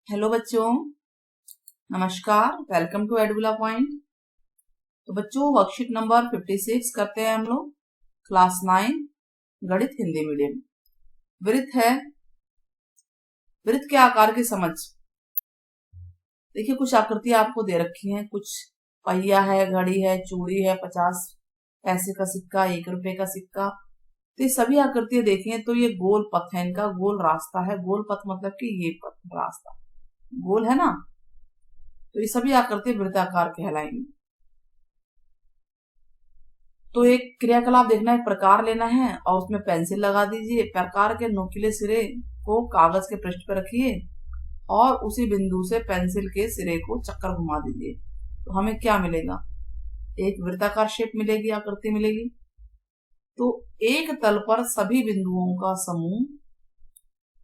Hello बच्चों, नमस्कार। Welcome to Edula point. तो बच्चों, वर्कशीट नंबर 56 करते हैं हम लोग, क्लास 9 गणित हिंदी मीडियम। वृत्त है, वृत्त के आकार की समझ। देखिए, कुछ आकृतियां आपको दे रखी हैं। कुछ पहिया है, घड़ी है, चूड़ी है, 50 पैसे का सिक्का, 1 रुपए का सिक्का। तो ये सभी आकृतियां देखें तो ये गोल पथ है, इनका गोल रास्ता है। गोल पथ मतलब कि ये पथ रास्ता गोल है ना, तो ये सभी आकृति वृत्ताकार कहलाएंगी। तो एक क्रियाकलाप देखना है, प्रकार लेना है और उसमें पेंसिल लगा दीजिए। प्रकार के नोकीले सिरे को कागज के पृष्ठ पर रखिए और उसी बिंदु से पेंसिल के सिरे को चक्कर घुमा दीजिए। तो हमें क्या मिलेगा? एक वृत्ताकार शेप मिलेगी, आकृति मिलेगी। तो एक तल पर सभी बिंदुओं का समूह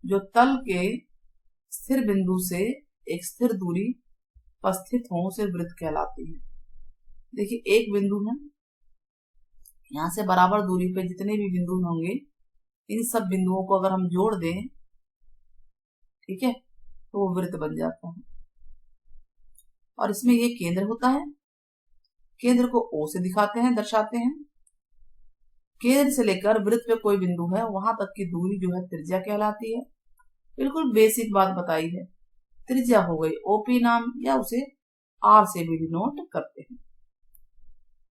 जो तल के स्थिर बिंदु से एक स्थिर दूरी पर स्थित हो उसे वृत्त कहलाती है। देखिए, एक बिंदु है, यहां से बराबर दूरी पे जितने भी बिंदु होंगे, इन सब बिंदुओं को अगर हम जोड़ दें, ठीक है, तो वो वृत्त बन जाता है। और इसमें ये केंद्र होता है। केंद्र को O से दिखाते हैं, दर्शाते हैं। केंद्र से लेकर वृत्त पे कोई बिंदु है, वहां तक की दूरी जो है त्रिज्या कहलाती है। बिल्कुल बेसिक बात बताई है। त्रिज्या हो गई OP नाम, या उसे R से भी डिनोट करते हैं।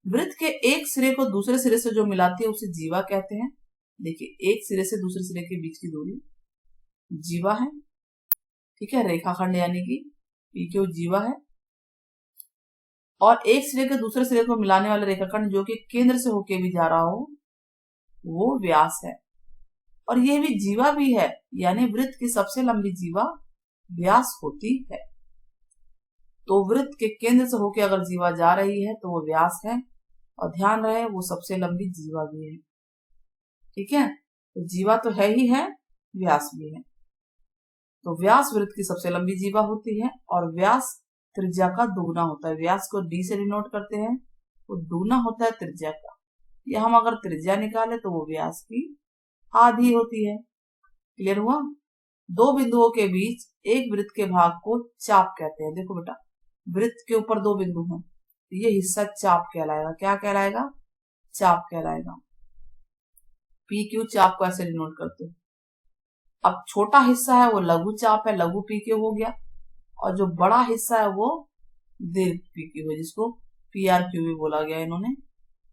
वृत्त के एक सिरे को दूसरे सिरे से जो मिलाती है उसे जीवा कहते हैं। देखिए, एक सिरे से दूसरे सिरे के बीच की दूरी जीवा है, ठीक है, रेखाखंड यानी कि PQ जीवा है। और एक सिरे के दूसरे सिरे को मिलाने वाले रेखाखंड जो कि केंद्र से होके भी जा रहा हो, वो व्यास है। और यह भी जीवा भी है, यानी वृत्त की सबसे लंबी जीवा व्यास होती है। तो वृत्त के केंद्र से होके अगर जीवा जा रही है तो वो व्यास है, और ध्यान रहे वो सबसे लंबी जीवा भी है, ठीक है। तो जीवा तो है ही है, व्यास भी है। तो व्यास वृत्त की सबसे लंबी जीवा होती है और व्यास त्रिज्या का दुगना होता है। व्यास को D से डिनोट करते हैं, वो दुगना होता है त्रिज्या का। या हम अगर त्रिज्या निकाले तो वो व्यास की आधी होती है। क्लियर हुआ? दो बिंदुओं के बीच एक वृत्त के भाग को चाप कहते हैं। देखो बेटा, वृत्त के ऊपर दो बिंदु हैं, ये हिस्सा चाप कहलाएगा। क्या कहलाएगा? चाप कहलाएगा। PQ चाप को ऐसे डिनोट करते हैं। अब छोटा हिस्सा है वो लघु चाप है, लघु PQ हो गया। और जो बड़ा हिस्सा है वो दीर्घ PQ है, जिसको PRQ भी बोला गया इन्होंने,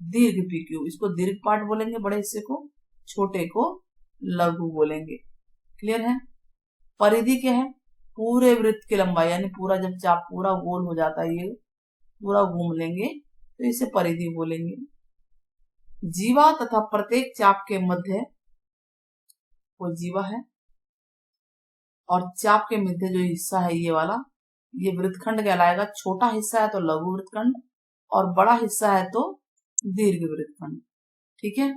दीर्घ PQ। इसको दीर्घ पार्ट बोलेंगे बड़े हिस्से को, छोटे को लघु बोलेंगे। क्लियर है? परिधि क्या है? पूरे वृत्त की लंबाई, यानी पूरा जब चाप पूरा गोल हो जाता है, ये पूरा घूम लेंगे तो इसे परिधि बोलेंगे। जीवा तथा प्रत्येक चाप के मध्य वो जीवा है, और चाप के मध्य जो हिस्सा है ये वाला, ये वृत्तखंड कहलाएगा। छोटा हिस्सा है तो लघु वृत्तखंड, और बड़ा हिस्सा है तो दीर्घ वृत्तखंड, ठीक है।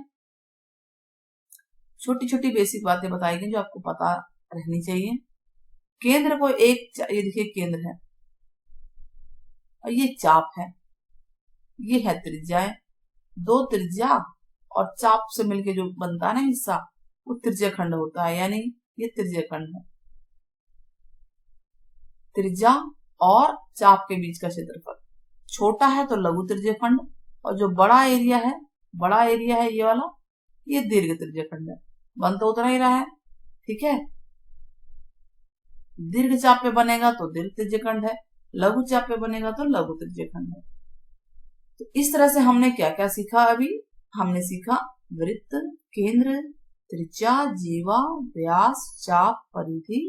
छोटी छोटी बेसिक बातें बताई गई जो आपको पता रहनी चाहिए। केंद्र को एक, ये देखिए केंद्र है और ये चाप है, ये है त्रिज्या। दो त्रिज्या और चाप से मिलके जो बनता है ना हिस्सा, वो त्रिज्या खंड होता है, यानी ये त्रिज्या खंड है। त्रिज्या और चाप के बीच का क्षेत्रफल छोटा है तो लघु त्रिज्या खंड, और जो बड़ा एरिया है ये वाला, ये दीर्घ त्रिज्या खंड है। बन तो उतना ही रहा है, ठीक है। दीर्घ चाप पे बनेगा तो दीर्घ त्रिज्या खंड है, लघु चाप पे बनेगा तो लघु त्रिज्या खंड है। तो इस तरह से हमने क्या क्या सीखा? अभी हमने सीखा वृत्त, केंद्र, त्रिज्या, जीवा, व्यास, चाप, परिधि,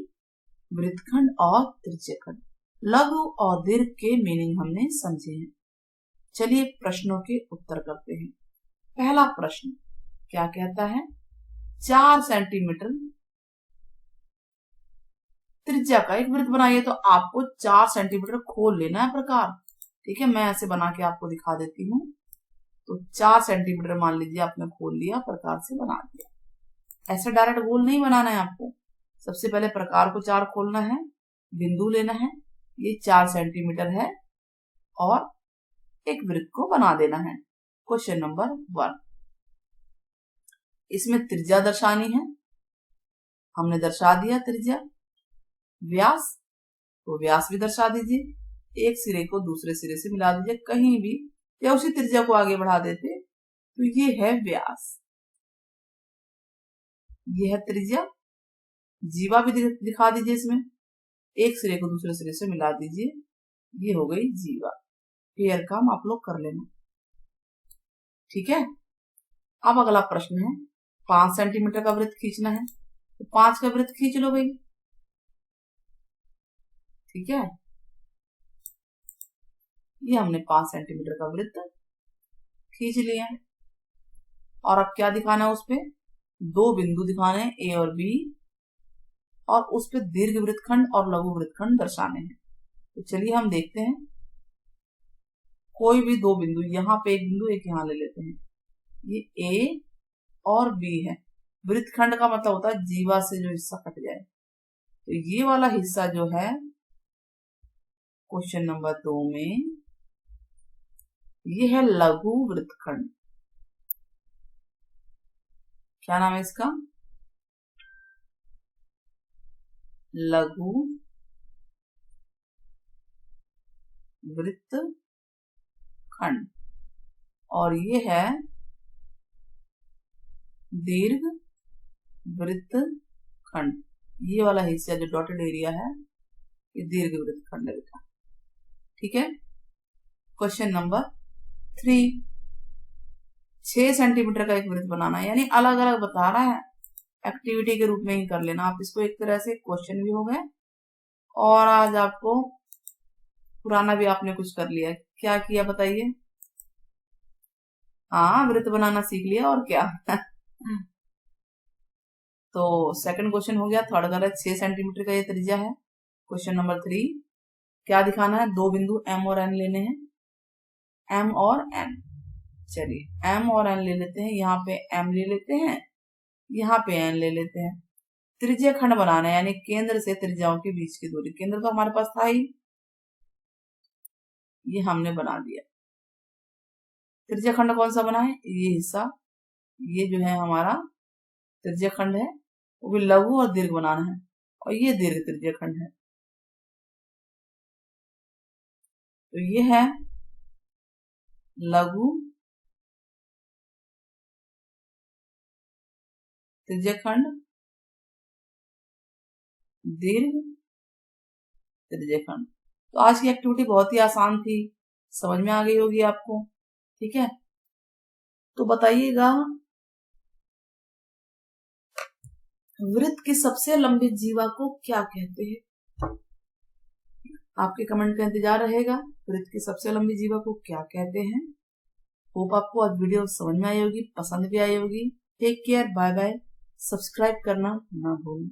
वृत्तखंड और त्रिज्याखंड। लघु और दीर्घ के मीनिंग हमने समझे हैं। चलिए प्रश्नों के उत्तर करते हैं। पहला प्रश्न क्या कहता है? 4 सेंटीमीटर त्रिज्या का एक वृत्त बनाइए। तो आपको 4 सेंटीमीटर खोल लेना है प्रकार, ठीक है। मैं ऐसे बना के आपको दिखा देती हूँ। तो 4 सेंटीमीटर मान लीजिए आपने खोल लिया, प्रकार से बना दिया। ऐसे डायरेक्ट गोल नहीं बनाना है आपको। सबसे पहले प्रकार को 4 खोलना है, बिंदु लेना है, ये 4 सेंटीमीटर है, और एक वृत्त को बना देना है। क्वेश्चन नंबर 1, इसमें त्रिज्या दर्शानी है, हमने दर्शा दिया त्रिज्या। व्यास तो व्यास भी दर्शा दीजिए। एक सिरे को दूसरे सिरे से मिला दीजिए कहीं भी, या उसी त्रिज्या को आगे बढ़ा देते तो ये है व्यास, ये है त्रिज्या। जीवा भी दिखा दीजिए इसमें, एक सिरे को दूसरे सिरे से मिला दीजिए, ये हो गई जीवा। पेयर काम आप लोग कर लेना, ठीक है। अब अगला प्रश्न है, 5 सेंटीमीटर का वृत्त खींचना है, तो 5 का वृत्त खींच लो भाई, ठीक है। ये हमने 5 सेंटीमीटर का वृत्त खींच लिया है, और अब क्या दिखाना है, उस पे 2 बिंदु दिखाने हैं, ए और बी, और उस पे दीर्घ वृत्तखंड और लघु वृत्तखंड दर्शाने हैं। तो चलिए हम देखते हैं, कोई भी 2 बिंदु, यहाँ पे एक बिंदु, एक यहाँ ले लेते हैं, ये ए और बी है। वृत्तखंड का मतलब होता है जीवा से जो हिस्सा कट जाए, तो ये वाला हिस्सा जो है क्वेश्चन नंबर 2 में, ये है लघु वृत्तखंड। क्या नाम है इसका? लघु वृत्तखंड। और ये है दीर्घ वृत्तखंड। ये वाला हिस्सा जो डॉटेड एरिया है, ये दीर्घ वृत्तखंड है, ठीक है। क्वेश्चन नंबर 3, 6 सेंटीमीटर का एक वृत्त बनाना है, यानी अलग अलग बता रहा है, एक्टिविटी के रूप में ही कर लेना आप इसको। एक तरह से क्वेश्चन भी हो गए, और आज आपको पुराना भी आपने कुछ कर लिया। क्या किया बताइए? हाँ, वृत्त बनाना सीख लिया, और क्या। तो सेकंड क्वेश्चन हो गया। थर्ड गलत, 6 सेंटीमीटर का ये त्रिज्या है। क्वेश्चन नंबर 3, क्या दिखाना है? 2 बिंदु एम और एन लेने हैं, एम और एन। चलिए एम और एन ले लेते हैं, यहाँ पे एम ले लेते हैं, यहाँ पे एन ले लेते हैं। त्रिज्या खंड बनाना है, यानी केंद्र से त्रिज्याओं के बीच की दूरी। केंद्र तो हमारे पास था ही, ये हमने बना दिया। त्रिज्या खंड कौन सा बना है? ये हिस्सा, ये जो है हमारा त्रिज्या खंड है, वो भी लघु और दीर्घ बनाना है, और ये दीर्घ त्रिज्या खंड है। तो ये है लघु त्रिज्या खंड, दीर्घ त्रिज्या खंड। तो आज की एक्टिविटी बहुत ही आसान थी, समझ में आ गई होगी आपको, ठीक है। तो बताइएगा, वृत्त की सबसे लंबी जीवा को क्या कहते हैं? आपके कमेंट का इंतजार रहेगा। वृत्त की सबसे लंबी जीवा को क्या कहते हैं? होप आपको आज वीडियो समझ में आई होगी, पसंद भी आई होगी। Take care, bye bye. Subscribe करना ना भूलें।